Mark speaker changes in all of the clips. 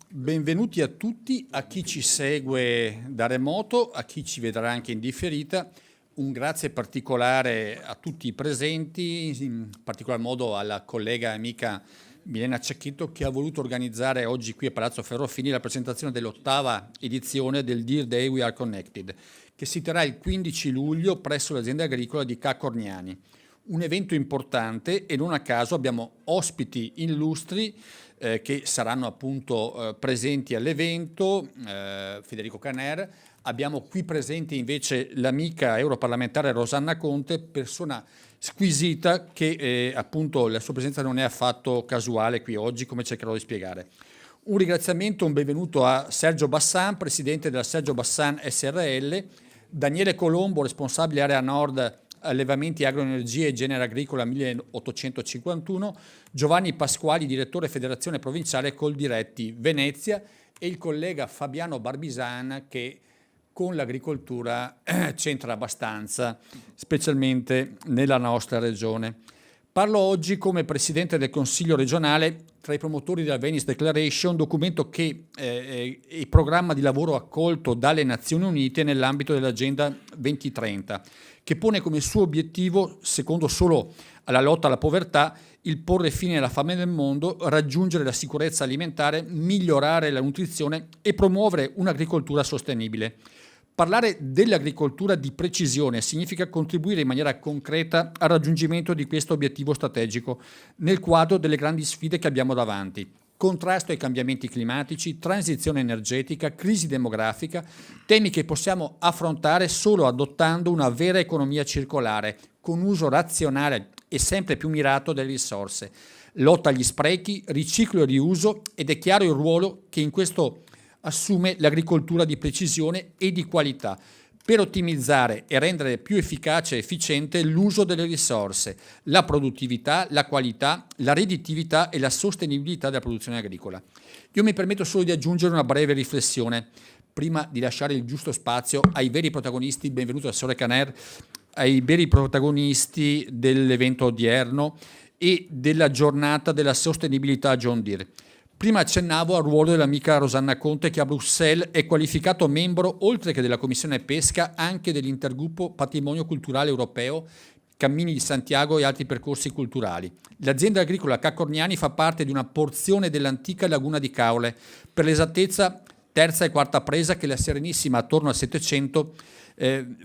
Speaker 1: Benvenuti a tutti, a chi ci segue da remoto, a chi ci vedrà anche in differita. Un grazie particolare a tutti i presenti, in particolar modo alla collega e amica Milena Cecchetto, che ha voluto organizzare oggi qui a Palazzo Ferrofini la presentazione dell'8ª edizione del Deer Day We Are Connected, che si terrà il 15 luglio presso l'azienda agricola di Ca' Corniani. Un evento importante e non a caso abbiamo ospiti illustri che saranno appunto presenti all'evento, Federico Caner. Abbiamo qui presente invece l'amica europarlamentare Rosanna Conte, persona squisita che appunto la sua presenza non è affatto casuale qui oggi, come cercherò di spiegare. Un ringraziamento, un benvenuto a Sergio Bassan, presidente della Sergio Bassan SRL, Daniele Colombo, responsabile area nord allevamenti, agroenergie e genere agricola 1851, Giovanni Pasquali, direttore federazione provinciale Coldiretti Venezia, e il collega Fabiano Barbisan, che con l'agricoltura c'entra abbastanza, specialmente nella nostra regione. Parlo oggi come presidente del Consiglio regionale tra i promotori della Venice Declaration, documento che è il programma di lavoro accolto dalle Nazioni Unite nell'ambito dell'Agenda 2030, che pone come suo obiettivo, secondo solo alla lotta alla povertà, il porre fine alla fame nel mondo, raggiungere la sicurezza alimentare, migliorare la nutrizione e promuovere un'agricoltura sostenibile. Parlare dell'agricoltura di precisione significa contribuire in maniera concreta al raggiungimento di questo obiettivo strategico nel quadro delle grandi sfide che abbiamo davanti: contrasto ai cambiamenti climatici, transizione energetica, crisi demografica, temi che possiamo affrontare solo adottando una vera economia circolare, con uso razionale e sempre più mirato delle risorse, lotta agli sprechi, riciclo e riuso, ed è chiaro il ruolo che in questo assume l'agricoltura di precisione e di qualità per ottimizzare e rendere più efficace e efficiente l'uso delle risorse, la produttività, la qualità, la redditività e la sostenibilità della produzione agricola. Io mi permetto solo di aggiungere una breve riflessione prima di lasciare il giusto spazio ai veri protagonisti. Benvenuto assessore Caner, ai veri protagonisti dell'evento odierno e della giornata della sostenibilità John Deere. Prima accennavo al ruolo dell'amica Rosanna Conte, che a Bruxelles è qualificato membro, oltre che della Commissione Pesca, anche dell'Intergruppo Patrimonio Culturale Europeo, Cammini di Santiago e altri percorsi culturali. L'azienda agricola Ca' Corniani fa parte di una porzione dell'antica laguna di Caole, per l'esattezza terza e quarta presa che la Serenissima attorno al 700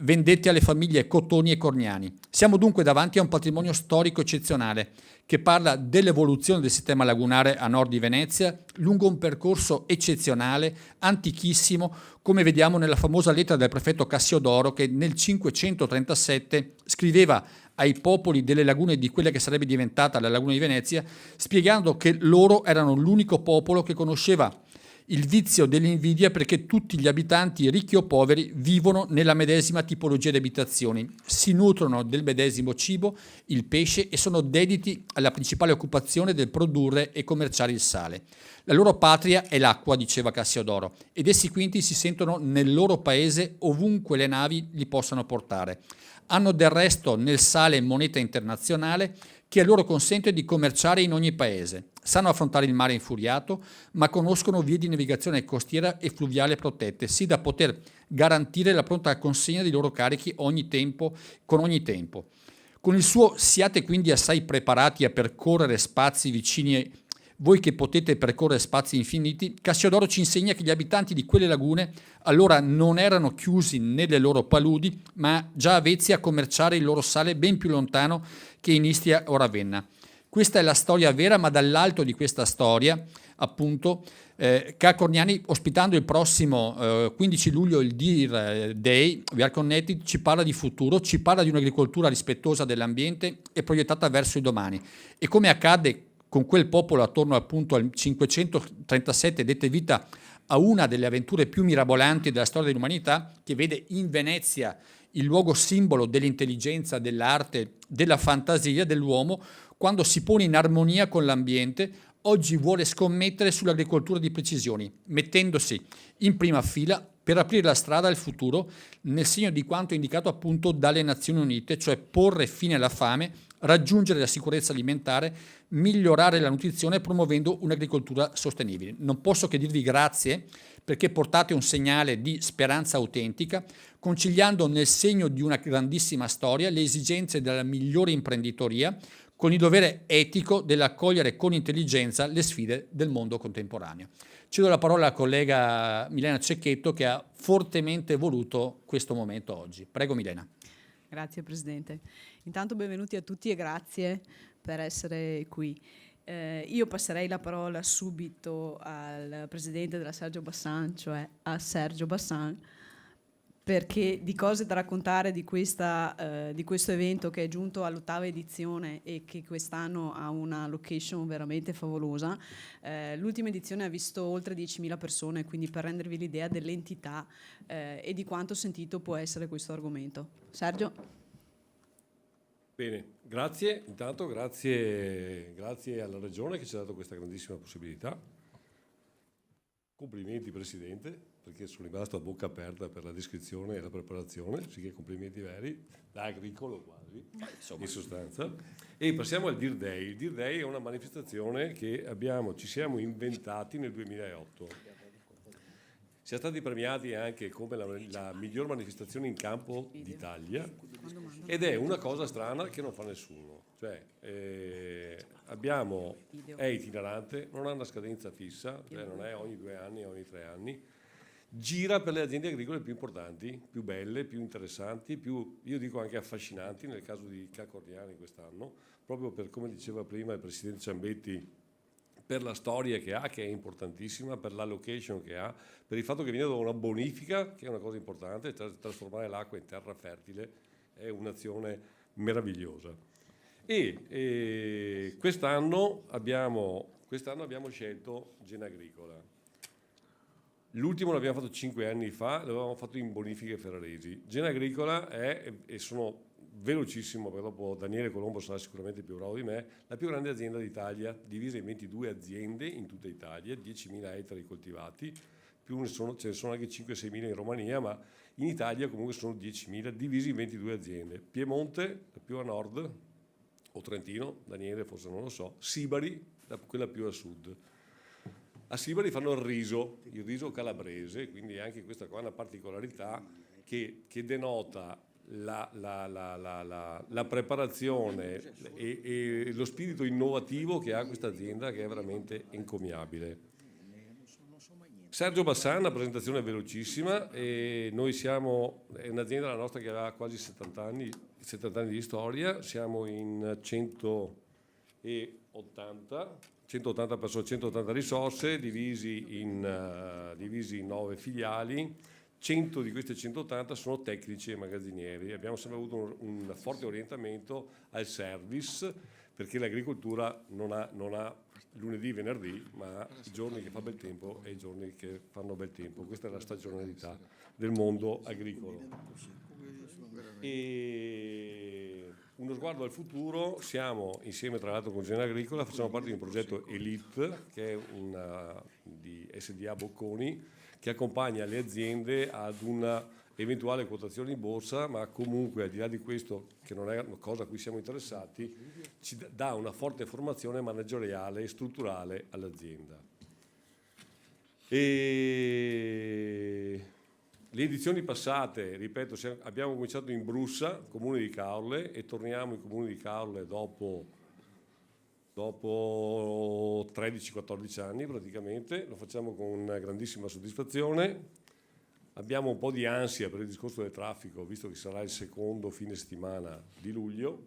Speaker 1: vendette alle famiglie Cotoni e Corniani. Siamo dunque davanti a un patrimonio storico eccezionale che parla dell'evoluzione del sistema lagunare a nord di Venezia lungo un percorso eccezionale, antichissimo, come vediamo nella famosa lettera del prefetto Cassiodoro, che nel 537 scriveva ai popoli delle lagune di quella che sarebbe diventata la laguna di Venezia, spiegando che loro erano l'unico popolo che conosceva il vizio dell'invidia, perché tutti gli abitanti, ricchi o poveri, vivono nella medesima tipologia di abitazioni, si nutrono del medesimo cibo, il pesce, e sono dediti alla principale occupazione del produrre e commerciare il sale. La loro patria è l'acqua, diceva Cassiodoro, ed essi quindi si sentono nel loro paese ovunque le navi li possano portare. Hanno del resto nel sale moneta internazionale che a loro consente di commerciare in ogni paese. Sanno affrontare il mare infuriato, ma conoscono vie di navigazione costiera e fluviale protette, sì da poter garantire la pronta consegna dei loro carichi con ogni tempo. Con il suo "siate quindi assai preparati a percorrere spazi vicini, voi che potete percorrere spazi infiniti", Cassiodoro ci insegna che gli abitanti di quelle lagune allora non erano chiusi nelle loro paludi, ma già avvezzi a commerciare il loro sale ben più lontano che in Istria o Ravenna. Questa è la storia vera, ma dall'alto di questa storia, appunto, Ca' Corniani, ospitando il prossimo 15 luglio il Deer Day, We Are Connected, ci parla di futuro, ci parla di un'agricoltura rispettosa dell'ambiente e proiettata verso il domani. E come accadde con quel popolo attorno appunto al 537, dette vita a una delle avventure più mirabolanti della storia dell'umanità, che vede in Venezia il luogo simbolo dell'intelligenza, dell'arte, della fantasia dell'uomo, quando si pone in armonia con l'ambiente, oggi vuole scommettere sull'agricoltura di precisione, mettendosi in prima fila per aprire la strada al futuro nel segno di quanto indicato appunto dalle Nazioni Unite, cioè porre fine alla fame, raggiungere la sicurezza alimentare, migliorare la nutrizione promuovendo un'agricoltura sostenibile. Non posso che dirvi grazie perché portate un segnale di speranza autentica, conciliando nel segno di una grandissima storia le esigenze della migliore imprenditoria con il dovere etico dell'accogliere con intelligenza le sfide del mondo contemporaneo. Cedo la parola alla collega Milena Cecchetto che ha fortemente voluto questo momento oggi. Prego Milena.
Speaker 2: Grazie Presidente. Intanto benvenuti a tutti e grazie per essere qui. Io passerei la parola subito al Presidente della Sergio Bassan, cioè a Sergio Bassan, perché di cose da raccontare di questo evento che è giunto all'8ª edizione e che quest'anno ha una location veramente favolosa. L'ultima edizione ha visto oltre 10.000 persone, quindi per rendervi l'idea dell'entità e di quanto sentito può essere questo argomento. Sergio?
Speaker 3: Bene, grazie. Intanto grazie alla Regione che ci ha dato questa grandissima possibilità. Complimenti Presidente, perché sono rimasto a bocca aperta per la descrizione e la preparazione, sì che complimenti veri, da agricolo quasi, in sostanza. E passiamo al Dear Day. Il Dear Day è una manifestazione che ci siamo inventati nel 2008. Siamo stati premiati anche come la miglior manifestazione in campo d'Italia ed è una cosa strana che non fa nessuno. Cioè, è itinerante, non ha una scadenza fissa, cioè non è ogni 2 anni, ogni 3 anni. Gira per le aziende agricole più importanti, più belle, più interessanti, più, io dico anche affascinanti, nel caso di Cacorniani quest'anno, proprio per, come diceva prima il Presidente Ciambetti, per la storia che ha, che è importantissima, per la location che ha, per il fatto che viene da una bonifica, che è una cosa importante, trasformare l'acqua in terra fertile è un'azione meravigliosa. E quest'anno abbiamo scelto Genagricola. L'ultimo l'abbiamo fatto 5 anni fa, l'avevamo fatto in bonifiche ferraresi. Genagricola è, e sono velocissimo, perché dopo Daniele Colombo sarà sicuramente più bravo di me, la più grande azienda d'Italia, divisa in 22 aziende in tutta Italia, 10.000 ettari coltivati, più ce ne sono anche 5-6.000 in Romania, ma in Italia comunque sono 10.000 divisi in 22 aziende. Piemonte, la più a nord, o Trentino, Daniele forse non lo so, Sibari, quella più a sud. A Sibari fanno il riso calabrese, quindi anche questa qua è una particolarità che denota la preparazione e lo spirito innovativo che ha questa azienda, che è veramente encomiabile. Sergio Bassan, una presentazione velocissima, e noi è un'azienda la nostra che ha quasi 70 anni di storia, siamo in 180 persone, 180 risorse, divisi in 9 filiali. 100 di queste 180 sono tecnici e magazzinieri. Abbiamo sempre avuto un forte orientamento al service, perché l'agricoltura non ha lunedì, venerdì, ma i giorni che fa bel tempo e i giorni che fanno bel tempo. Questa è la stagionalità del mondo agricolo. E uno sguardo al futuro, siamo insieme tra l'altro con Genagricola, facciamo parte di un progetto Elite, che è di SDA Bocconi, che accompagna le aziende ad una eventuale quotazione in borsa, ma comunque al di là di questo, che non è una cosa a cui siamo interessati, ci dà una forte formazione manageriale e strutturale all'azienda. E le edizioni passate, ripeto, abbiamo cominciato in Brussa, comune di Caorle, e torniamo in comune di Caorle dopo 13-14 anni praticamente. Lo facciamo con grandissima soddisfazione. Abbiamo un po' di ansia per il discorso del traffico, visto che sarà il secondo fine settimana di luglio.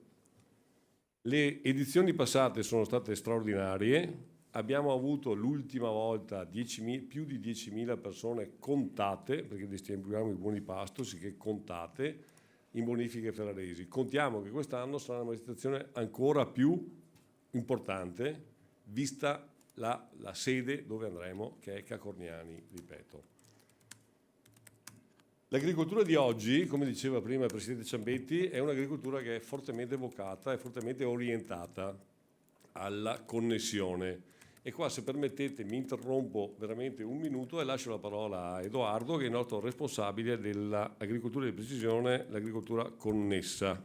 Speaker 3: Le edizioni passate sono state straordinarie. Abbiamo avuto l'ultima volta più di 10.000 persone contate, perché distribuiamo i buoni pasto, sì che contate, in bonifiche ferraresi. Contiamo che quest'anno sarà una manifestazione ancora più importante, vista la sede dove andremo, che è Cacorniani, ripeto. L'agricoltura di oggi, come diceva prima il Presidente Ciambetti, è un'agricoltura che è fortemente vocata e fortemente orientata alla connessione. E qua, se permettete, mi interrompo veramente un minuto e lascio la parola a Edoardo, che è il nostro responsabile dell'agricoltura di precisione, l'agricoltura connessa.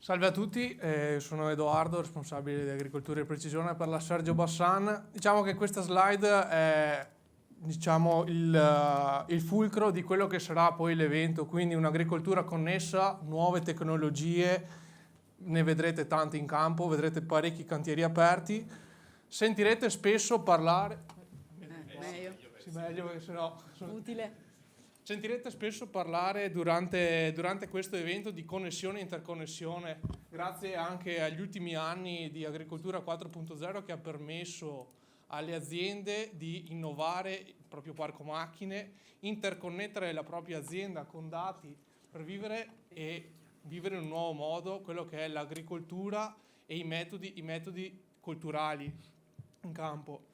Speaker 4: Salve a tutti, sono Edoardo, responsabile di agricoltura e precisione per la Sergio Bassan. Diciamo che questa slide è il fulcro di quello che sarà poi l'evento, quindi un'agricoltura connessa, nuove tecnologie, ne vedrete tante in campo, vedrete parecchi cantieri aperti. Sentirete spesso parlare...
Speaker 2: Meglio.
Speaker 4: Sì, meglio perché sennò...
Speaker 2: Utile.
Speaker 4: Sentirete spesso parlare durante questo evento di connessione e interconnessione, grazie anche agli ultimi anni di agricoltura 4.0 che ha permesso alle aziende di innovare il proprio parco macchine, interconnettere la propria azienda con dati per vivere in un nuovo modo quello che è l'agricoltura e i metodi culturali in campo.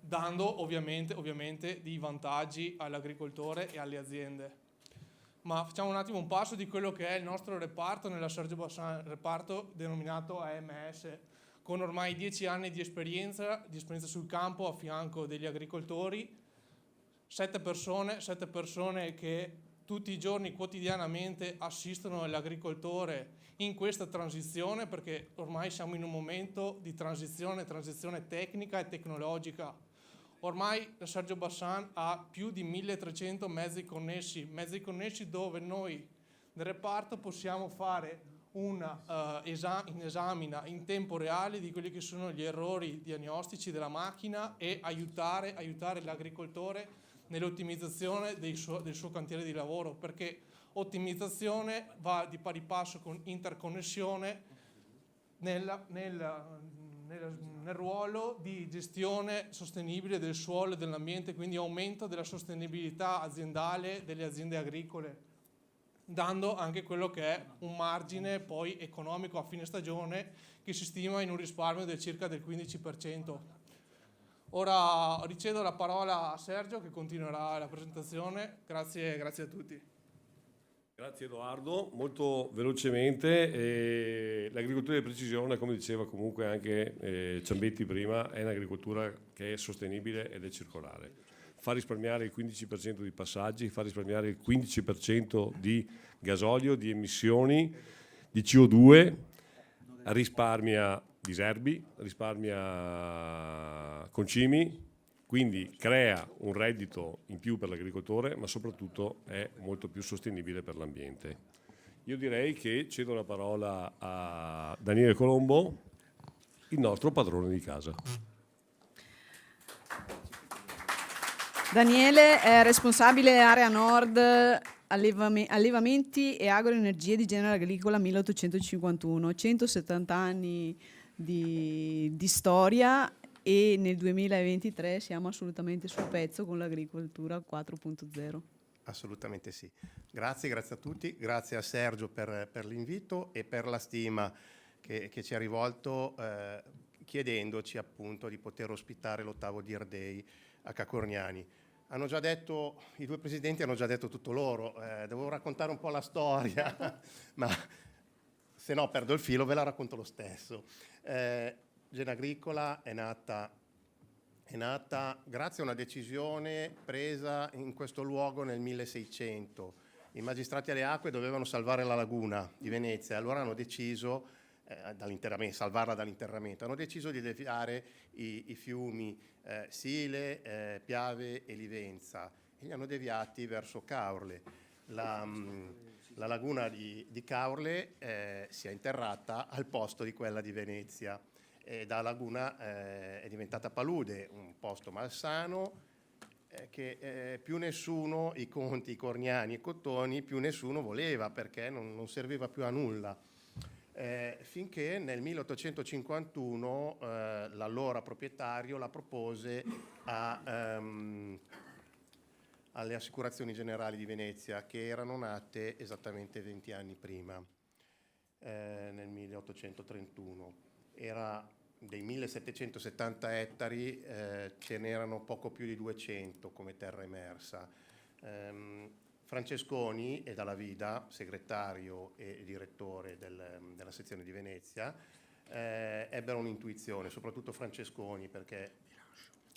Speaker 4: Dando ovviamente dei vantaggi all'agricoltore e alle aziende. Ma facciamo un attimo un passo di quello che è il nostro reparto nella Sergio Bassan, reparto denominato AMS, con ormai 10 anni di esperienza sul campo a fianco degli agricoltori, 7 persone che tutti i giorni quotidianamente assistono l'agricoltore in questa transizione, perché ormai siamo in un momento di transizione tecnica e tecnologica. Ormai la Sergio Bassan ha più di 1300 mezzi connessi dove noi nel reparto possiamo fare un'esamina in tempo reale di quelli che sono gli errori diagnostici della macchina e aiutare l'agricoltore nell'ottimizzazione del suo cantiere di lavoro, perché ottimizzazione va di pari passo con interconnessione nel ruolo di gestione sostenibile del suolo e dell'ambiente, quindi aumento della sostenibilità aziendale delle aziende agricole, dando anche quello che è un margine poi economico a fine stagione che si stima in un risparmio del circa del 15%. Ora ricevo la parola a Sergio che continuerà la presentazione. Grazie a tutti.
Speaker 3: Grazie Edoardo, molto velocemente, l'agricoltura di precisione, come diceva comunque anche Ciambetti prima, è un'agricoltura che è sostenibile ed è circolare. Fa risparmiare il 15% di passaggi, fa risparmiare il 15% di gasolio, di emissioni, di CO2, risparmia diserbi, risparmia concimi, quindi crea un reddito in più per l'agricoltore, ma soprattutto è molto più sostenibile per l'ambiente. Io direi che cedo la parola a Daniele Colombo, il nostro padrone di casa.
Speaker 2: Daniele è responsabile area nord allevamenti e agroenergie di Genere Agricola 1851, 170 anni di storia, e nel 2023 siamo assolutamente sul pezzo con l'agricoltura 4.0.
Speaker 5: Assolutamente sì. Grazie a tutti, grazie a Sergio per l'invito e per la stima che ci ha rivolto chiedendoci appunto di poter ospitare l'8º Deer Day a Cacorniani. I due presidenti hanno già detto tutto loro, devo raccontare un po' la storia, ma se no perdo il filo, ve la racconto lo stesso. Genagricola è nata grazie a una decisione presa in questo luogo nel 1600. I magistrati alle acque dovevano salvare la laguna di Venezia, allora hanno deciso salvarla dall'interramento. Hanno deciso di deviare i fiumi Sile, Piave e Livenza e li hanno deviati verso Caorle. La laguna di Caorle si è interrata al posto di quella di Venezia. Da laguna è diventata palude, un posto malsano che più nessuno, i conti, i corniani e cottoni, più nessuno voleva perché non serviva più a nulla. Finché nel 1851 l'allora proprietario la propose alle Assicurazioni Generali di Venezia, che erano nate esattamente 20 anni prima, nel 1831. Era dei 1770 ettari, ce n'erano poco più di 200 come terra emersa. Francesconi e Dalla Vida, segretario e direttore della sezione di Venezia, ebbero un'intuizione, soprattutto Francesconi perché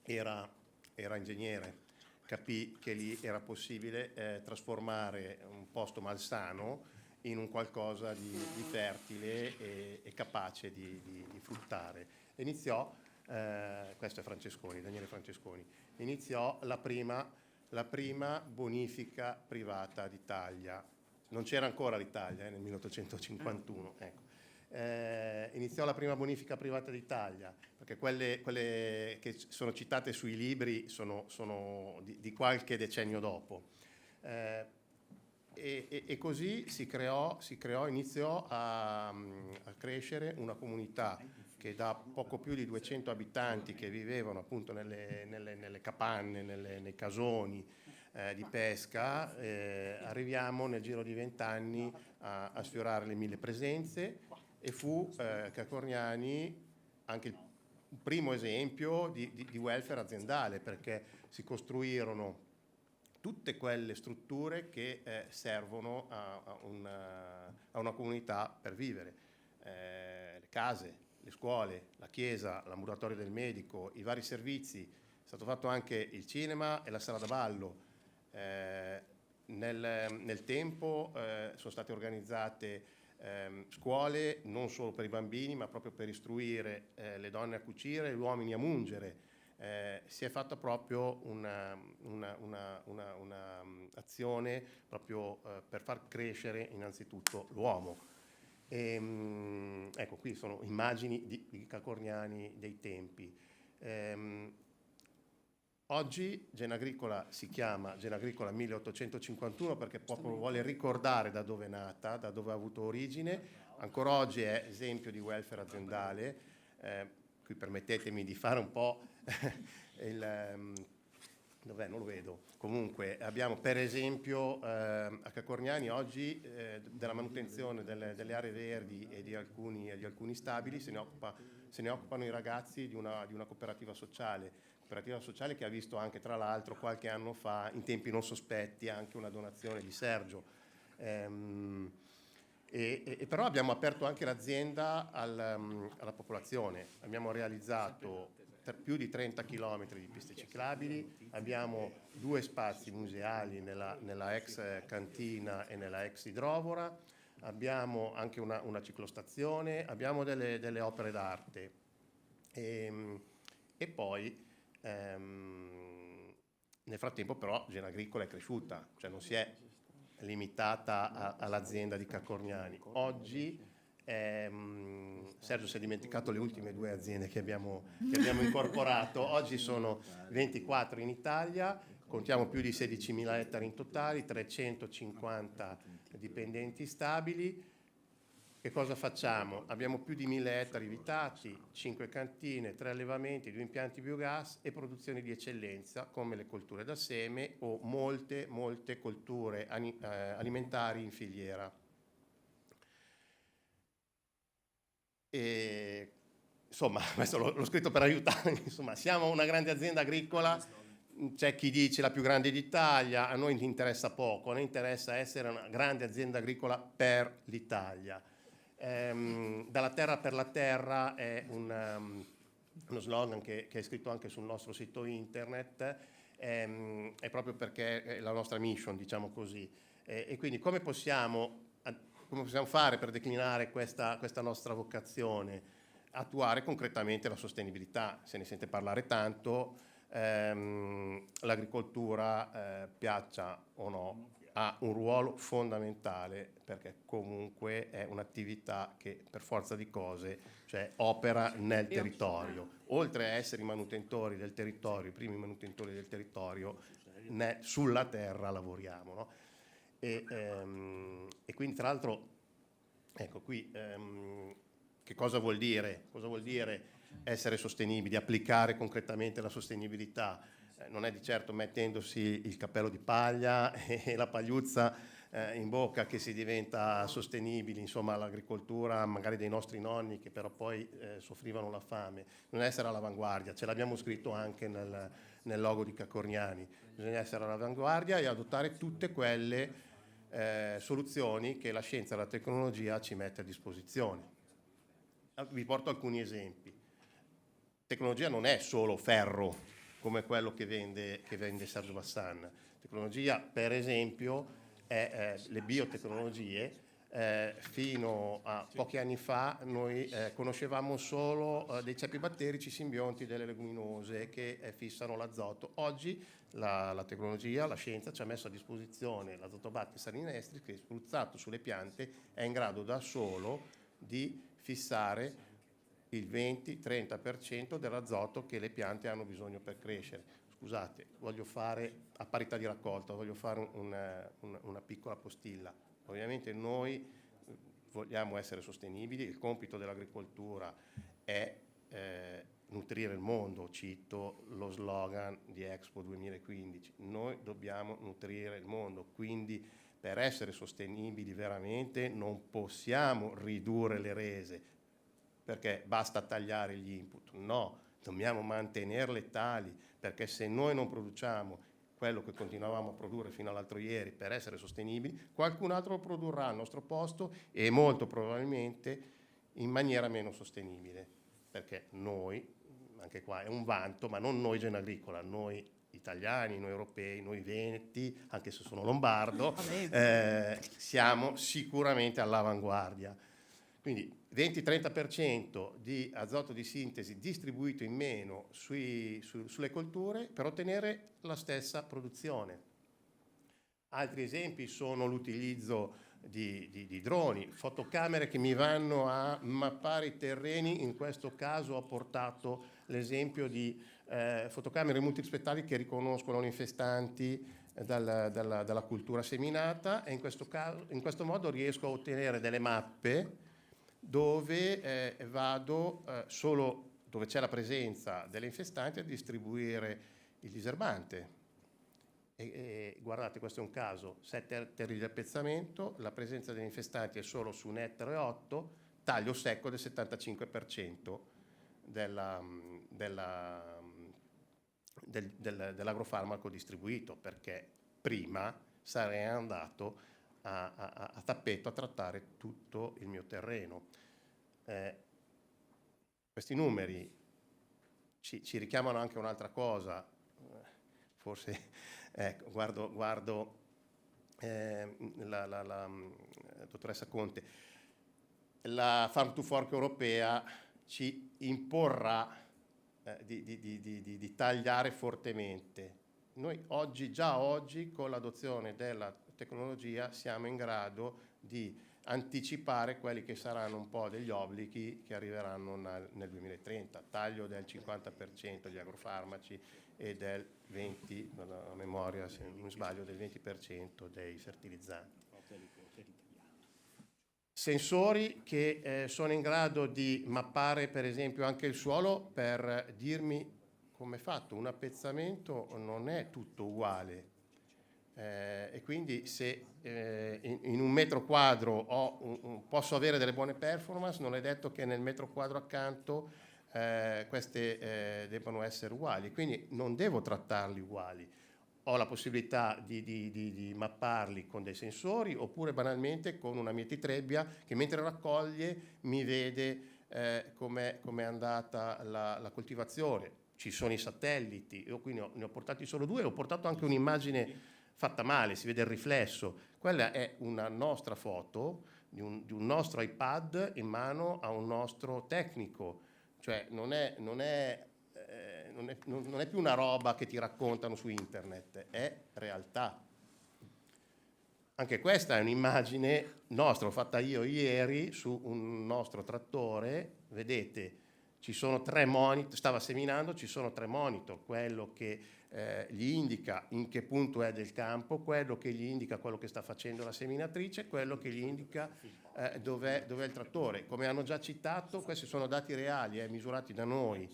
Speaker 5: era ingegnere, capì che lì era possibile trasformare un posto malsano in un qualcosa di fertile e capace di fruttare. Iniziò, questo è Francesconi, Daniele Francesconi, iniziò la prima bonifica privata d'Italia. Non c'era ancora l'Italia nel 1851, ecco. Iniziò la prima bonifica privata d'Italia, perché quelle che sono citate sui libri sono di qualche decennio dopo. E così iniziò a crescere una comunità che da poco più di 200 abitanti che vivevano appunto nelle capanne, nei casoni di pesca, arriviamo nel giro di 20 anni a sfiorare le 1000 presenze, e fu Cacorniani anche il primo esempio di welfare aziendale, perché si costruirono tutte quelle strutture che servono a una comunità per vivere, le case, le scuole, la chiesa, l'ambulatorio del medico, i vari servizi. È stato fatto anche il cinema e la sala da ballo. Nel tempo sono state organizzate scuole non solo per i bambini, ma proprio per istruire le donne a cucire e gli uomini a mungere. Si è fatta proprio un'azione proprio per far crescere innanzitutto l'uomo. Ecco, qui sono immagini di Cacorniani dei tempi. Oggi Genagricola si chiama Genagricola 1851 perché proprio vuole ricordare da dove è nata, da dove ha avuto origine. Ancora oggi è esempio di welfare aziendale. Qui permettetemi di fare un po' dov'è? Non lo vedo. Comunque abbiamo per esempio a Cacorniani oggi della manutenzione delle aree verdi e di alcuni stabili se ne occupano i ragazzi di una cooperativa sociale che ha visto anche tra l'altro qualche anno fa, in tempi non sospetti, anche una donazione di Sergio. Però abbiamo aperto anche l'azienda alla popolazione. Abbiamo realizzato più di 30 km di piste ciclabili, abbiamo 2 spazi museali nella ex cantina e nella ex idrovora, abbiamo anche una ciclostazione, abbiamo delle opere d'arte e poi nel frattempo però Genagricola è cresciuta, cioè non si è limitata all'azienda di Cacorniani. Oggi Sergio si è dimenticato le ultime 2 aziende che abbiamo incorporato. Oggi sono 24 in Italia, contiamo più di 16.000 ettari in totale, 350 dipendenti stabili. Che cosa facciamo? Abbiamo più di 1.000 ettari vitati, 5 cantine, 3 allevamenti, 2 impianti biogas e produzioni di eccellenza come le colture da seme o molte colture alimentari in filiera. E, insomma, questo l'ho scritto per aiutare. Insomma, siamo una grande azienda agricola, c'è chi dice la più grande d'Italia, a noi interessa poco, a noi interessa essere una grande azienda agricola per l'Italia. Dalla terra per la terra è uno slogan che è scritto anche sul nostro sito internet, è proprio perché è la nostra mission, diciamo così. E quindi come possiamo fare per declinare questa nostra vocazione? Attuare concretamente la sostenibilità. Se ne sente parlare tanto, l'agricoltura, piaccia o no, ha un ruolo fondamentale perché comunque è un'attività che per forza di cose, cioè, opera nel territorio. Oltre a essere i manutentori del territorio, i primi manutentori del territorio, sulla terra lavoriamo, no? E quindi tra l'altro, ecco qui, che cosa vuol dire? Cosa vuol dire essere sostenibili, applicare concretamente la sostenibilità? Non è di certo mettendosi il cappello di paglia e la pagliuzza in bocca che si diventa sostenibili, insomma l'agricoltura magari dei nostri nonni che però poi soffrivano la fame. Non essere all'avanguardia, ce l'abbiamo scritto anche nel logo di Cacorniani, bisogna essere all'avanguardia e adottare tutte quelle soluzioni che la scienza e la tecnologia ci mette a disposizione. Vi porto alcuni esempi. Tecnologia non è solo ferro, come quello che vende Sergio Bassan. Tecnologia, per esempio, è le biotecnologie, fino a pochi anni fa noi conoscevamo solo dei ceppi batterici simbionti delle leguminose che fissano l'azoto. Oggi la tecnologia, la scienza ci ha messo a disposizione l'azotobacter salinestris che spruzzato sulle piante è in grado da solo di fissare il 20-30% dell'azoto che le piante hanno bisogno per crescere. Scusate, voglio fare, a parità di raccolta, voglio fare una piccola postilla. Ovviamente noi vogliamo essere sostenibili, il compito dell'agricoltura è nutrire il mondo, cito lo slogan di Expo 2015, noi dobbiamo nutrire il mondo, quindi per essere sostenibili veramente non possiamo ridurre le rese, perché basta tagliare gli input, no, dobbiamo mantenerle tali, perché se noi non produciamo quello che continuavamo a produrre fino all'altro ieri per essere sostenibili, qualcun altro lo produrrà al nostro posto e molto probabilmente in maniera meno sostenibile, perché noi, anche qua è un vanto, ma non noi Genagricola, noi italiani, noi europei, noi veneti, anche se sono lombardo, siamo sicuramente all'avanguardia. Quindi 20-30% di azoto di sintesi distribuito in meno sulle colture per ottenere la stessa produzione. Altri esempi sono l'utilizzo di droni, fotocamere che mi vanno a mappare i terreni. In questo caso ho portato l'esempio di fotocamere multispettali che riconoscono gli infestanti dalla cultura seminata e in questo modo riesco a ottenere delle mappe dove vado solo dove c'è la presenza delle infestanti a distribuire il diserbante. E guardate, questo è un caso, 7 ettari di appezzamento, la presenza degli infestanti è solo su 1,8 ettari, taglio secco del 75% dell'agrofarmaco distribuito, perché prima sarei andato a tappeto a trattare tutto il mio terreno. Questi numeri ci richiamano anche un'altra cosa, forse ecco, guardo la dottoressa Conte, la Farm to Fork europea ci imporrà di tagliare fortemente. Noi già oggi con l'adozione della tecnologia siamo in grado di anticipare quelli che saranno un po' degli obblighi che arriveranno nel 2030, taglio del 50% degli agrofarmaci e del 20%, a memoria se non sbaglio, del 20% dei fertilizzanti. Sensori che sono in grado di mappare per esempio anche il suolo per dirmi come è fatto. Un appezzamento non è tutto uguale. E quindi se in un metro quadro posso avere delle buone performance, non è detto che nel metro quadro accanto queste debbano essere uguali, quindi non devo trattarli uguali. Ho la possibilità di mapparli con dei sensori oppure banalmente con una mietitrebbia che mentre raccoglie mi vede come è andata la coltivazione. Ci sono i satelliti, io qui ne ho portati solo 2, ho portato anche un'immagine fatta male, si vede il riflesso. Quella è una nostra foto di un nostro iPad in mano a un nostro tecnico, cioè non è più una roba che ti raccontano su internet, è realtà. Anche questa è un'immagine nostra, l'ho fatta io ieri su un nostro trattore, vedete, ci sono 3 monitor, stava seminando, ci sono 3 monitor, quello che gli indica in che punto è del campo, quello che gli indica quello che sta facendo la seminatrice, quello che gli indica dov'è il trattore. Come hanno già citato, questi sono dati reali, misurati da noi.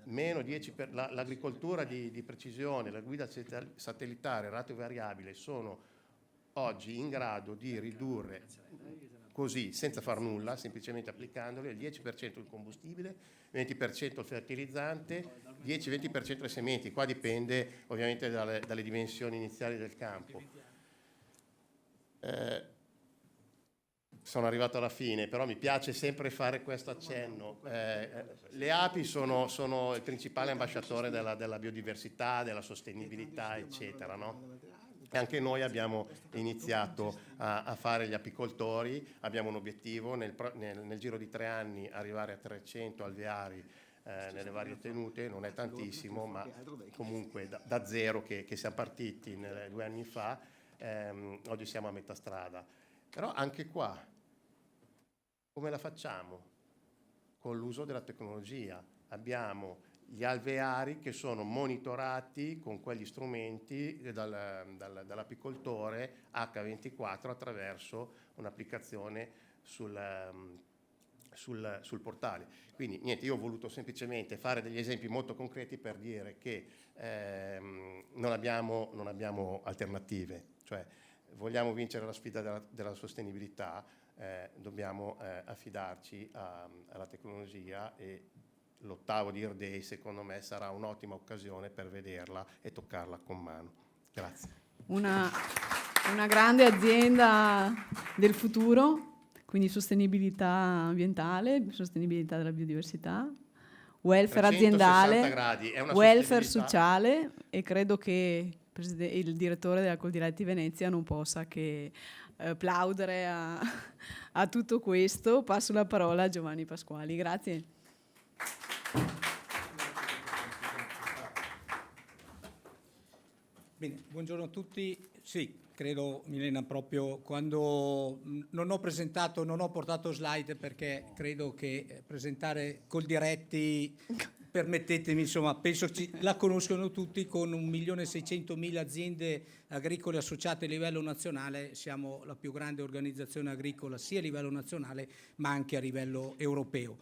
Speaker 5: Meno 10 per l'agricoltura di precisione, la guida satellitare, ratio variabile sono oggi in grado di ridurre così, senza far nulla, semplicemente applicandole, il 10% il combustibile, 20% il fertilizzante, 10-20% le sementi. Qua dipende ovviamente dalle dimensioni iniziali del campo. Sono arrivato alla fine, però mi piace sempre fare questo accenno. Le api sono il principale ambasciatore della biodiversità, della sostenibilità, eccetera, no? E anche noi abbiamo iniziato a fare gli apicoltori, abbiamo un obiettivo nel giro di 3 anni arrivare a 300 alveari nelle varie tenute, non è tantissimo, ma comunque da zero che siamo partiti 2 anni fa, oggi siamo a metà strada. Però anche qua, come la facciamo? Con l'uso della tecnologia. Abbiamo gli alveari che sono monitorati con quegli strumenti dall'apicoltore H24 attraverso un'applicazione sul portale. Quindi niente, io ho voluto semplicemente fare degli esempi molto concreti per dire che non abbiamo alternative, cioè vogliamo vincere la sfida della sostenibilità, dobbiamo affidarci alla tecnologia, e l'8º di Earth Day secondo me sarà un'ottima occasione per vederla e toccarla con mano. Grazie.
Speaker 2: Una grande azienda del futuro, quindi sostenibilità ambientale, sostenibilità della biodiversità, welfare
Speaker 5: 360
Speaker 2: aziendale,
Speaker 5: gradi, è una
Speaker 2: welfare
Speaker 5: sostenibilità.
Speaker 2: sociale, e credo che il direttore della Coldiretti Venezia non possa che plaudere a tutto questo. Passo la parola a Giovanni Pasquali. Grazie.
Speaker 6: Bene, buongiorno a tutti. Sì, credo, Milena, proprio quando non ho portato slide perché credo che presentare Coldiretti, permettetemi, insomma, penso la conoscono tutti, con 1.600.000 aziende agricole associate a livello nazionale. Siamo la più grande organizzazione agricola sia a livello nazionale ma anche a livello europeo.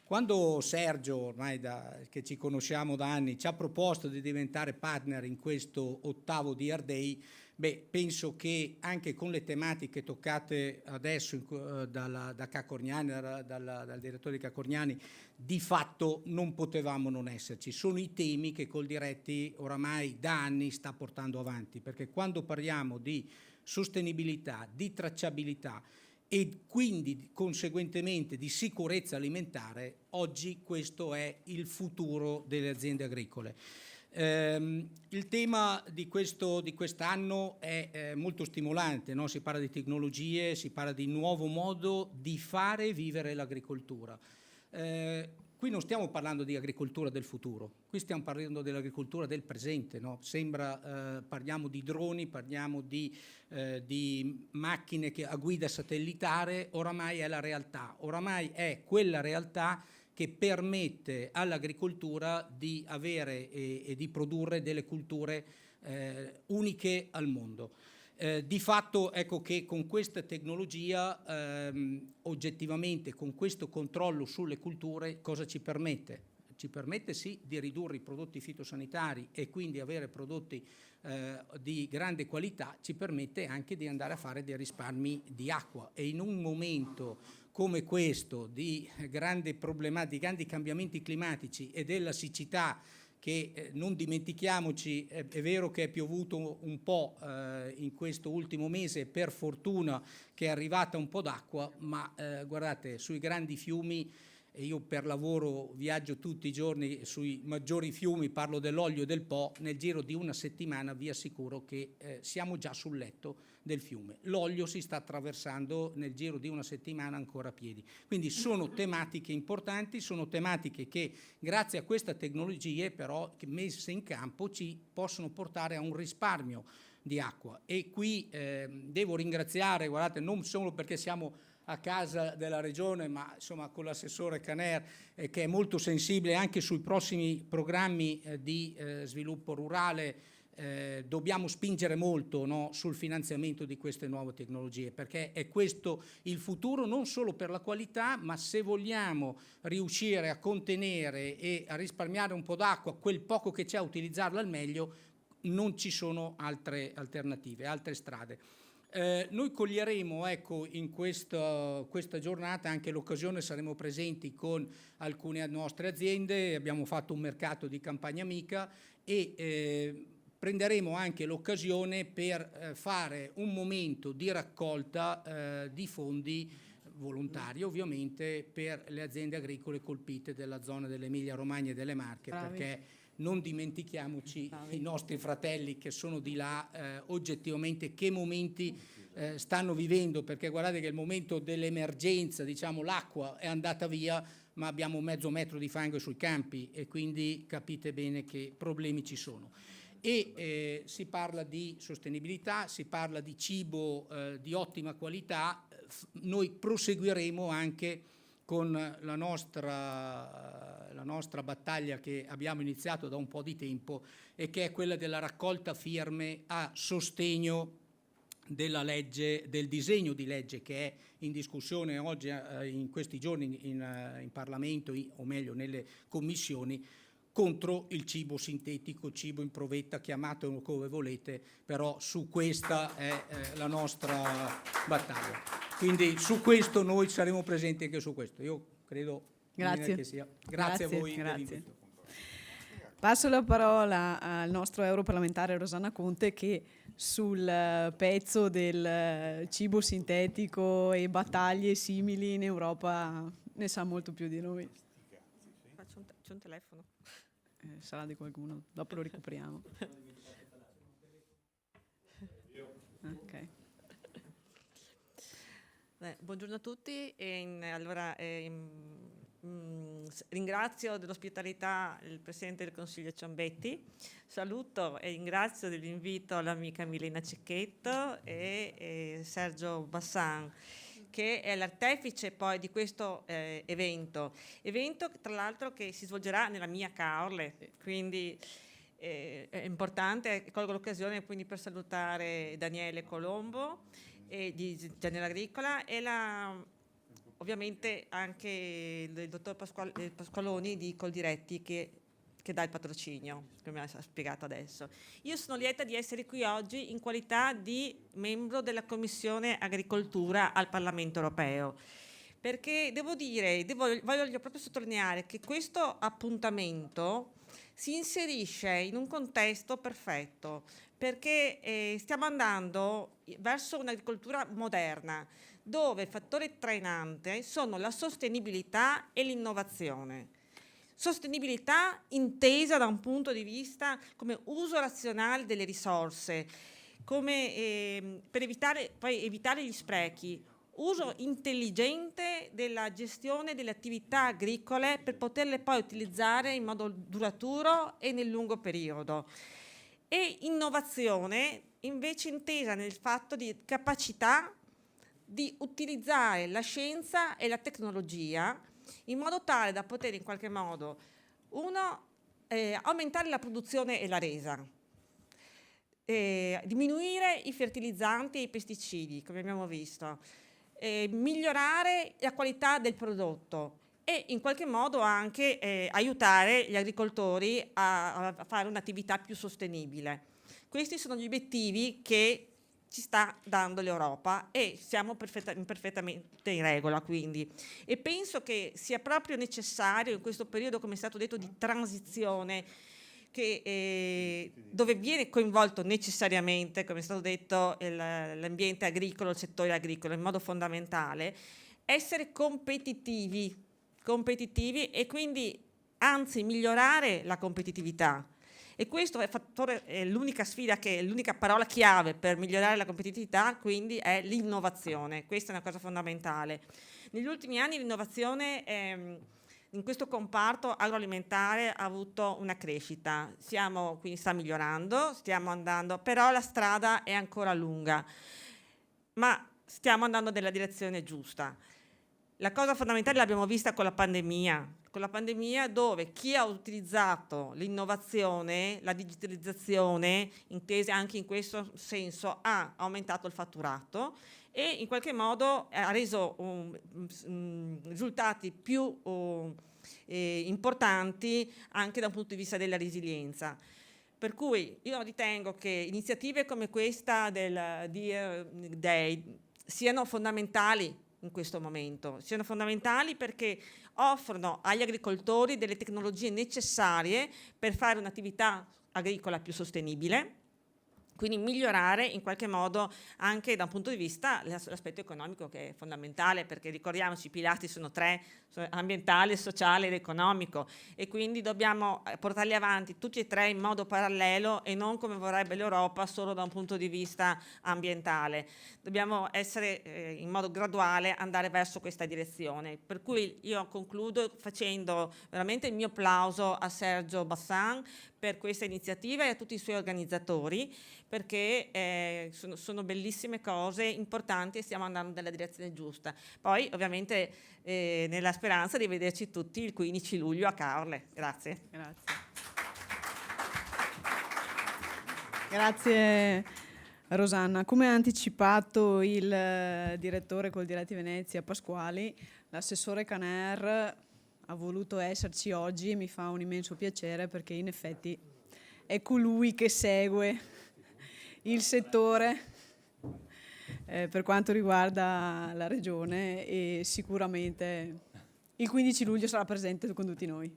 Speaker 6: Quando Sergio, ormai che ci conosciamo da anni, ci ha proposto di diventare partner in questo 8º di Earth Day, penso che anche con le tematiche toccate adesso da Cacorniani, dal direttore di Cacorniani, di fatto non potevamo non esserci. Sono i temi che Coldiretti oramai da anni sta portando avanti, perché quando parliamo di sostenibilità, di tracciabilità e quindi conseguentemente di sicurezza alimentare, oggi questo è il futuro delle aziende agricole. Il tema di quest'anno è molto stimolante, no? Si parla di tecnologie, si parla di nuovo modo di fare vivere l'agricoltura. Qui non stiamo parlando di agricoltura del futuro, qui stiamo parlando dell'agricoltura del presente, no? Parliamo di droni, parliamo di macchine a guida satellitare. Oramai è la realtà, oramai è quella realtà che permette all'agricoltura di avere e di produrre delle culture uniche al mondo. Di fatto, ecco che con questa tecnologia, oggettivamente, con questo controllo sulle culture, cosa ci permette? Ci permette sì di ridurre i prodotti fitosanitari e quindi avere prodotti di grande qualità, ci permette anche di andare a fare dei risparmi di acqua, e in un momento come questo di grandi cambiamenti climatici e della siccità, che non dimentichiamoci, è vero che è piovuto un po' in questo ultimo mese, per fortuna che è arrivata un po' d'acqua, ma guardate, sui grandi fiumi, e io per lavoro viaggio tutti i giorni sui maggiori fiumi, parlo dell'Oglio e del Po, nel giro di una settimana vi assicuro che siamo già sul letto del fiume. L'Oglio si sta attraversando nel giro di una settimana ancora a piedi. Quindi sono tematiche importanti, sono tematiche che grazie a queste tecnologie però messe in campo ci possono portare a un risparmio di acqua. E qui devo ringraziare, guardate, non solo perché siamo a casa della Regione, ma insomma con l'assessore Caner, che è molto sensibile anche sui prossimi programmi di sviluppo rurale. Dobbiamo spingere molto, no, sul finanziamento di queste nuove tecnologie, perché è questo il futuro, non solo per la qualità, ma se vogliamo riuscire a contenere e a risparmiare un po' d'acqua, quel poco che c'è, a utilizzarla al meglio, non ci sono altre alternative, altre strade. Noi coglieremo, ecco, in questa giornata anche l'occasione, saremo presenti con alcune nostre aziende, abbiamo fatto un mercato di campagna amica e prenderemo anche l'occasione per fare un momento di raccolta di fondi volontari, ovviamente, per le aziende agricole colpite della zona dell'Emilia Romagna e delle Marche, perché non dimentichiamoci i nostri fratelli che sono di là, oggettivamente che momenti stanno vivendo, perché guardate che il momento dell'emergenza, diciamo, l'acqua è andata via, ma abbiamo mezzo metro di fango sui campi e quindi capite bene che problemi ci sono. E si parla di sostenibilità, si parla di cibo di ottima qualità. Noi proseguiremo anche con la nostra battaglia che abbiamo iniziato da un po' di tempo e che è quella della raccolta firme a sostegno della legge, del disegno di legge che è in discussione oggi, in questi giorni in Parlamento, o meglio nelle commissioni, contro il cibo sintetico, cibo in provetta, chiamatelo come volete, però su questa è la nostra battaglia. Quindi su questo noi saremo presenti anche su questo. Io credo che sia. Grazie a voi.
Speaker 2: Grazie. Passo la parola al nostro europarlamentare Rosanna Conte, che sul pezzo del cibo sintetico e battaglie simili in Europa ne sa molto più di noi.
Speaker 7: C'è un telefono.
Speaker 2: Sarà di qualcuno, dopo lo recuperiamo. Okay.
Speaker 7: Buongiorno a tutti. Ringrazio dell'ospitalità il Presidente del Consiglio Ciambetti, saluto e ringrazio dell'invito l'amica Milena Cecchetto e Sergio Bassan, che è l'artefice poi di questo evento tra l'altro che si svolgerà nella mia Caorle, quindi è importante. Colgo l'occasione quindi per salutare Daniele Colombo di Genera Agricola e ovviamente anche il dottor Pasqualoni di Coldiretti che dà il patrocinio, come ha spiegato adesso. Io sono lieta di essere qui oggi in qualità di membro della Commissione Agricoltura al Parlamento Europeo, perché voglio proprio sottolineare che questo appuntamento si inserisce in un contesto perfetto, perché stiamo andando verso un'agricoltura moderna, dove il fattore trainante sono la sostenibilità e l'innovazione. Sostenibilità intesa da un punto di vista come uso razionale delle risorse, come per evitare gli sprechi, uso intelligente della gestione delle attività agricole per poterle poi utilizzare in modo duraturo e nel lungo periodo. E innovazione invece intesa nel fatto di capacità di utilizzare la scienza e la tecnologia in modo tale da poter in qualche modo, aumentare la produzione e la resa, diminuire i fertilizzanti e i pesticidi, come abbiamo visto, migliorare la qualità del prodotto e in qualche modo anche aiutare gli agricoltori a fare un'attività più sostenibile. Questi sono gli obiettivi che ci sta dando l'Europa e siamo perfettamente in regola, quindi. E penso che sia proprio necessario in questo periodo, come è stato detto, di transizione, dove viene coinvolto necessariamente, come è stato detto, l'ambiente agricolo, il settore agricolo in modo fondamentale, essere competitivi e quindi anzi migliorare la competitività. E questo è l'unica sfida, l'unica parola chiave per migliorare la competitività, quindi è l'innovazione. Questa è una cosa fondamentale. Negli ultimi anni l'innovazione in questo comparto agroalimentare ha avuto una crescita. Quindi sta migliorando, stiamo andando, però la strada è ancora lunga, ma stiamo andando nella direzione giusta. La cosa fondamentale l'abbiamo vista con la pandemia dove chi ha utilizzato l'innovazione, la digitalizzazione, intesa anche in questo senso, ha aumentato il fatturato e in qualche modo ha reso risultati più importanti anche da un punto di vista della resilienza. Per cui io ritengo che iniziative come questa del Deer Day siano fondamentali in questo momento, siano fondamentali perché offrono agli agricoltori delle tecnologie necessarie per fare un'attività agricola più sostenibile Quindi migliorare in qualche modo anche da un punto di vista l'aspetto economico, che è fondamentale, perché ricordiamoci i pilastri sono 3, ambientale, sociale ed economico, e quindi dobbiamo portarli avanti tutti e 3 in modo parallelo e non come vorrebbe l'Europa solo da un punto di vista ambientale. Dobbiamo essere in modo graduale andare verso questa direzione, per cui io concludo facendo veramente il mio plauso a Sergio Bassan per questa iniziativa e a tutti i suoi organizzatori, perché sono bellissime cose, importanti, e stiamo andando nella direzione giusta. Poi ovviamente nella speranza di vederci tutti il 15 luglio a Caorle. Grazie.
Speaker 2: Grazie Rosanna. Come ha anticipato il direttore Coldiretti Venezia Pasquali, l'assessore Caner ha voluto esserci oggi e mi fa un immenso piacere, perché in effetti è colui che segue il settore per quanto riguarda la regione, e sicuramente il 15 luglio sarà presente con tutti noi.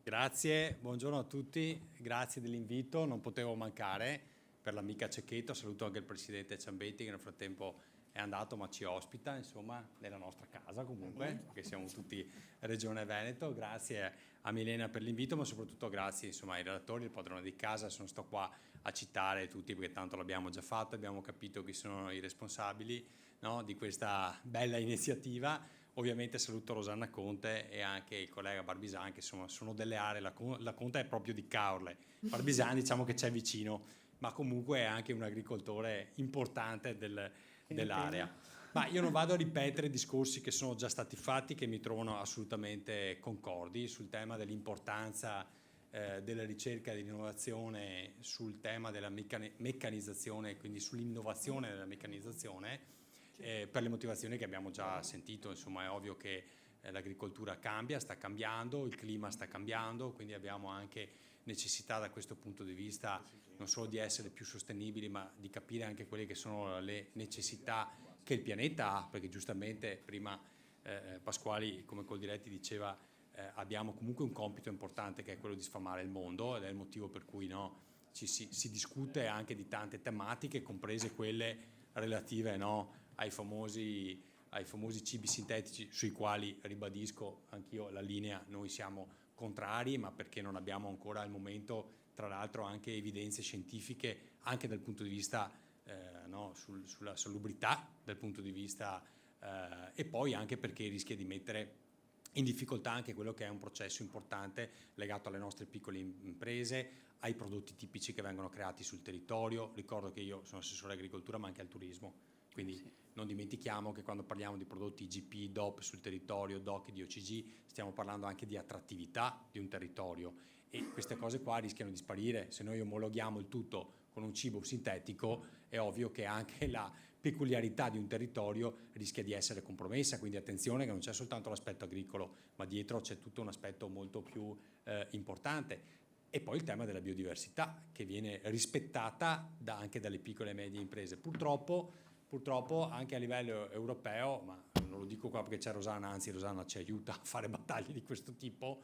Speaker 1: Grazie, buongiorno a tutti, grazie dell'invito, non potevo mancare per l'amica Cecchetto, saluto anche il presidente Ciambetti che nel frattempo è andato ma ci ospita, insomma, nella nostra casa comunque, perché siamo tutti Regione Veneto. Grazie a Milena per l'invito, ma soprattutto grazie, insomma, ai relatori, il padrone di casa. Non sto qua a citare tutti perché tanto l'abbiamo già fatto, abbiamo capito chi sono i responsabili, no, di questa bella iniziativa. Ovviamente saluto Rosanna Conte e anche il collega Barbisan, che insomma sono delle aree, la Conte è proprio di Caorle, Barbisan diciamo che c'è vicino, ma comunque è anche un agricoltore importante dell'area. Ma io non vado a ripetere discorsi che sono già stati fatti, che mi trovano assolutamente concordi sul tema dell'importanza della ricerca e dell'innovazione, sul tema della meccanizzazione, quindi sull'innovazione della meccanizzazione, per le motivazioni che abbiamo già sentito. Insomma, è ovvio che l'agricoltura cambia, sta cambiando, il clima sta cambiando, quindi abbiamo anche necessità da questo punto di vista non solo di essere più sostenibili, ma di capire anche quelle che sono le necessità che il pianeta ha, perché giustamente prima Pasquali come Coldiretti diceva abbiamo comunque un compito importante, che è quello di sfamare il mondo, ed è il motivo per cui si discute anche di tante tematiche, comprese quelle relative ai famosi cibi sintetici, sui quali ribadisco anch'io la linea, noi siamo contrari, ma perché non abbiamo ancora al momento, tra l'altro, anche evidenze scientifiche anche dal punto di vista sulla salubrità, dal punto di vista e poi anche perché rischia di mettere in difficoltà anche quello che è un processo importante legato alle nostre piccole imprese, ai prodotti tipici che vengono creati sul territorio. Ricordo che io sono assessore all'agricoltura ma anche al turismo, quindi non dimentichiamo che quando parliamo di prodotti IGP, DOP sul territorio, DOC, DOCG, stiamo parlando anche di attrattività di un territorio, e queste cose qua rischiano di sparire. Se noi omologhiamo il tutto con un cibo sintetico, è ovvio che anche la peculiarità di un territorio rischia di essere compromessa, quindi attenzione che non c'è soltanto l'aspetto agricolo, ma dietro c'è tutto un aspetto molto più importante. E poi il tema della biodiversità, che viene rispettata anche dalle piccole e medie imprese. Purtroppo anche a livello europeo, ma non lo dico qua perché c'è Rosanna, anzi Rosanna ci aiuta a fare battaglie di questo tipo,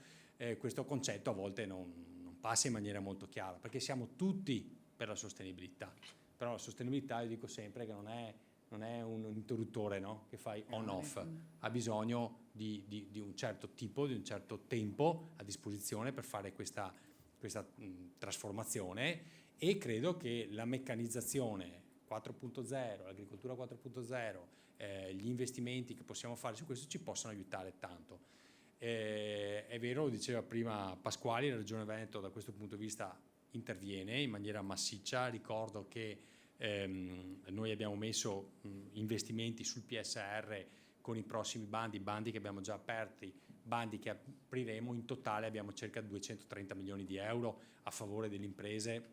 Speaker 1: questo concetto a volte non passa in maniera molto chiara, perché siamo tutti per la sostenibilità, però la sostenibilità, io dico sempre che non è un interruttore, no? Che fai on-off, ha bisogno di un certo tipo, di un certo tempo a disposizione per fare questa trasformazione, e credo che la meccanizzazione 4.0, l'agricoltura 4.0, gli investimenti che possiamo fare su questo ci possono aiutare tanto. È vero, lo diceva prima Pasquali, la Regione Veneto da questo punto di vista interviene in maniera massiccia. Ricordo che noi abbiamo messo investimenti sul PSR con i prossimi bandi che abbiamo già aperti, bandi che apriremo. In totale abbiamo circa 230 milioni di euro a favore delle imprese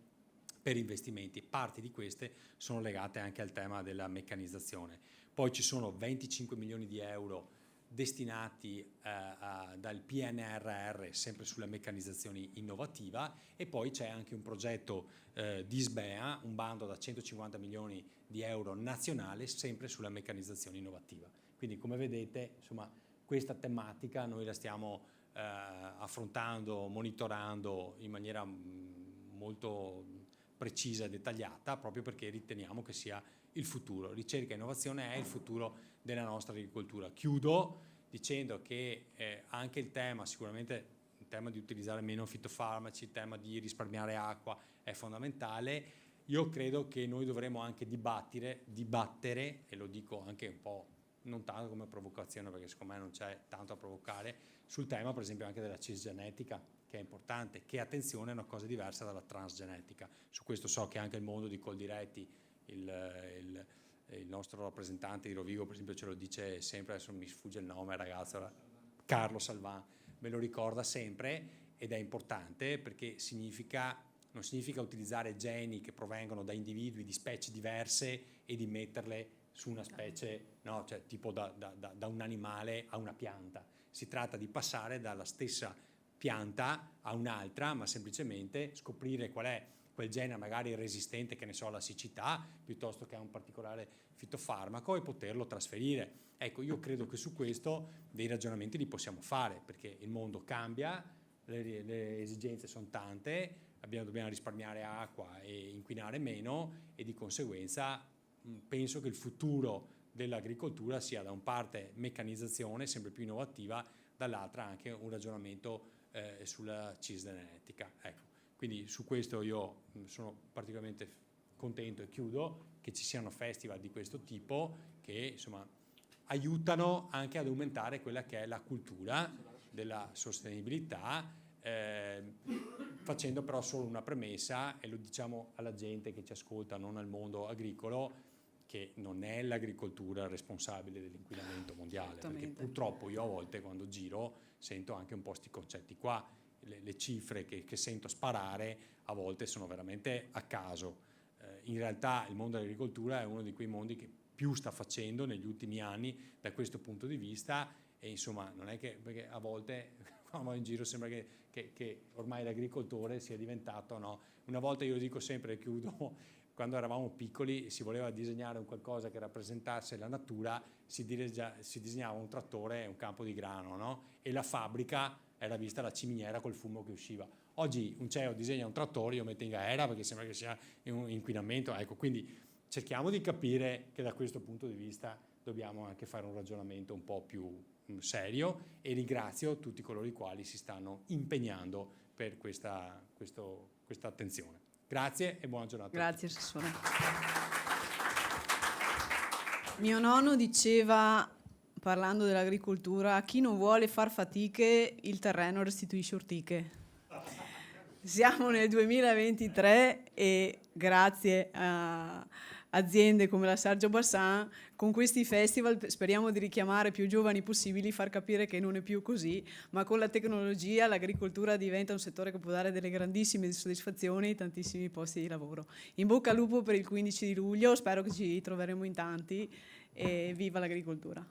Speaker 1: per investimenti. Parti di queste sono legate anche al tema della meccanizzazione. Poi ci sono 25 milioni di euro destinati dal PNRR sempre sulla meccanizzazione innovativa, e poi c'è anche un progetto di SBEA, un bando da 150 milioni di euro nazionale sempre sulla meccanizzazione innovativa. Quindi come vedete, insomma, questa tematica noi la stiamo affrontando, monitorando in maniera molto
Speaker 8: precisa e dettagliata, proprio perché riteniamo che sia il futuro. Ricerca e innovazione è il futuro della nostra agricoltura. Chiudo dicendo che anche il tema, sicuramente il tema di utilizzare meno fitofarmaci, il tema di risparmiare acqua è fondamentale. Io credo che noi dovremo anche dibattere, e lo dico anche un po' non tanto come provocazione, perché secondo me non c'è tanto a provocare, sul tema per esempio anche della cisgenetica, che è importante, che attenzione è una cosa diversa dalla transgenetica. Su questo so che anche il mondo di Coldiretti, il nostro rappresentante di Rovigo per esempio ce lo dice sempre, adesso mi sfugge il nome ragazzo, Carlo Salvan, me lo ricorda sempre, ed è importante perché non significa utilizzare geni che provengono da individui di specie diverse e di metterle su una specie, no? Cioè, tipo da un animale a una pianta. Si tratta di passare dalla stessa pianta a un'altra, ma semplicemente scoprire qual è quel gene magari resistente, che ne so, alla siccità, piuttosto che a un particolare fitofarmaco, e poterlo trasferire. Ecco, io credo che su questo dei ragionamenti li possiamo fare, perché il mondo cambia, le esigenze sono tante, dobbiamo risparmiare acqua e inquinare meno, e di conseguenza penso che il futuro dell'agricoltura sia da una parte meccanizzazione sempre più innovativa, dall'altra anche un ragionamento sulla cisgenetica. Ecco, quindi su questo io sono particolarmente contento, e chiudo, che ci siano festival di questo tipo che insomma aiutano anche ad aumentare quella che è la cultura della sostenibilità, facendo però solo una premessa, e lo diciamo alla gente che ci ascolta, non al mondo agricolo, che non è l'agricoltura responsabile dell'inquinamento mondiale, perché purtroppo io a volte quando giro sento anche un po' questi concetti qua, le cifre che sento sparare a volte sono veramente a caso. In realtà il mondo dell'agricoltura è uno di quei mondi che più sta facendo negli ultimi anni da questo punto di vista, e insomma non è che, perché a volte quando vado in giro sembra che ormai l'agricoltore sia diventato, no? Una volta, io lo dico sempre e chiudo, quando eravamo piccoli si voleva disegnare un qualcosa che rappresentasse la natura, si disegnava un trattore e un campo di grano, no? E la fabbrica era vista la ciminiera col fumo che usciva. Oggi un CEO disegna un trattore, io metto in galera perché sembra che sia un inquinamento. Ecco, quindi cerchiamo di capire che da questo punto di vista dobbiamo anche fare un ragionamento un po' più serio, e ringrazio tutti coloro i quali si stanno impegnando per questa attenzione. Grazie e buona giornata.
Speaker 2: Grazie, Assessore. Mio nonno diceva, parlando dell'agricoltura, a chi non vuole far fatiche il terreno restituisce ortiche. Siamo nel 2023 e grazie a aziende come la Sergio Bassan, con questi festival speriamo di richiamare più giovani possibili, far capire che non è più così, ma con la tecnologia l'agricoltura diventa un settore che può dare delle grandissime soddisfazioni e tantissimi posti di lavoro. In bocca al lupo per il 15 di luglio, spero che ci troveremo in tanti, e viva l'agricoltura!